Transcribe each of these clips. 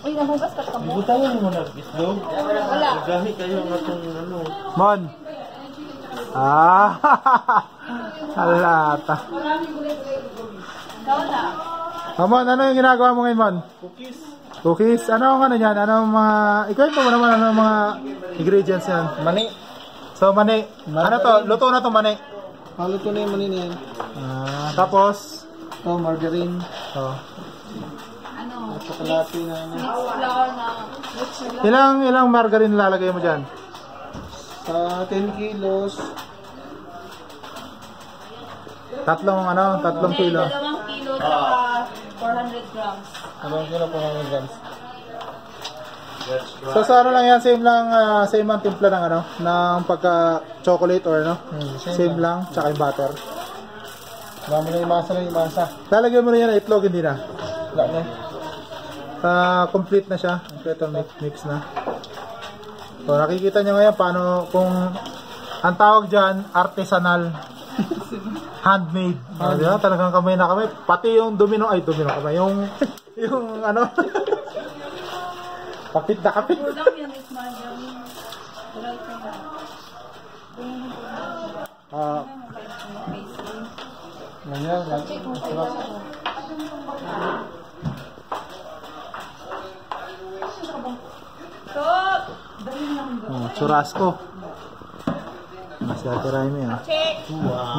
Uy, nahugas ka ka mo? Ibutangan mo na islog. Wala. Gahi kayo ng atong ano. Mon. Ah. Halata. Mon, ano yung ginagawa mo ngayon, Mon? Cookies. Cookies? Ano ang ano yan? Ano ang mga... Ikwento mo naman ano ang mga ingredients yan? Mani. So, mani. Ano to? Luto na to, mani. Luto na yung mani na yan. Tapos? Ito, margarine. Ano? Chocolate na ano. Flour na. Ilang margarine lalagay mo dyan? Sa 10 kilos. Tatlong kilo. 2 kilo sa 400 grams. Anong kilo po ng grams? So sa ano lang yan, same ang timpla ng ano, ng pagka chocolate or ano, same lang, tsaka yung butter. Dami na yung masa. Lalagyan mo na yan ng itlog, hindi na. Wala na. Complete na siya, complete mix na. So nakikita nyo ngayon paano, kung ang tawag dyan, artisanal. Handmade. Diba? Talagang kamay na kamay. Pati yung domino kamay. Yung ano. Kapit na kapit. Churrasco. Si Ate Raimi ah.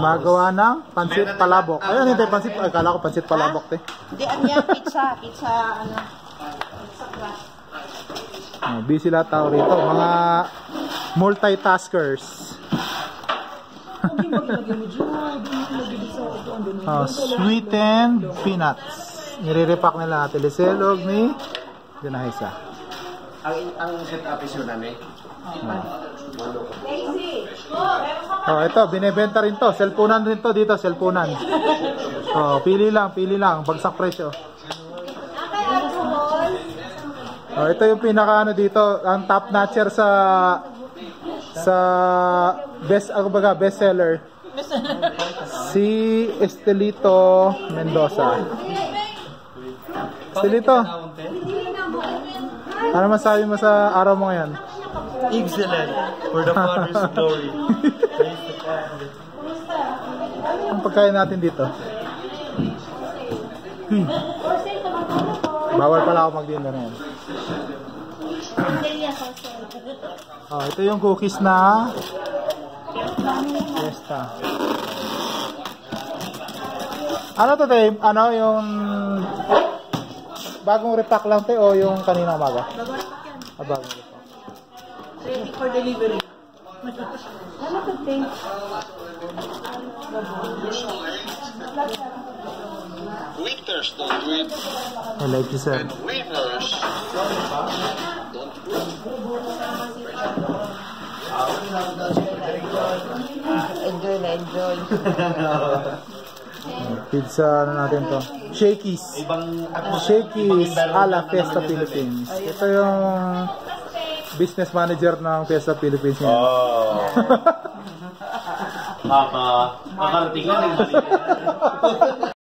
Magawa ng pansit palabok. Ayun, hindi pansit. Akala ko pansit palabok te. Hindi, ano pizza ano. Busy lahat tao rito. Mga multitaskers. Sweetened peanuts. Nire-repack nila Teleselog ni Dinahisa. Ang setup is yun namin. Ito, binebenta rin to. Cellphonean rin to dito, cellphonean. Pili lang. Bagsak presyo. Ito yung pinaka ano dito, ang top notcher sa best seller. Si Estelito Mendoza. Estelito. Ano masabi mo sa araw mo ngayon? Excellent. For the Father's glory. Ang pagkain natin dito. Bawal pala ako mag-dinner ngayon. Ito yung cookies na Fiesta. Ano to, Dave? Ano yung bagong repack lang te o yung kanina umaga? Bagong repack. Ready for delivery. Ano to, Dave? Winners don't win. I like this one. And winners don't win. Enjoy. Pizza ano natin to? Shakey's. Shakey's ala Fiesta Philippines. Ito yung business manager ng Fiesta Philippines niya. Makakarating na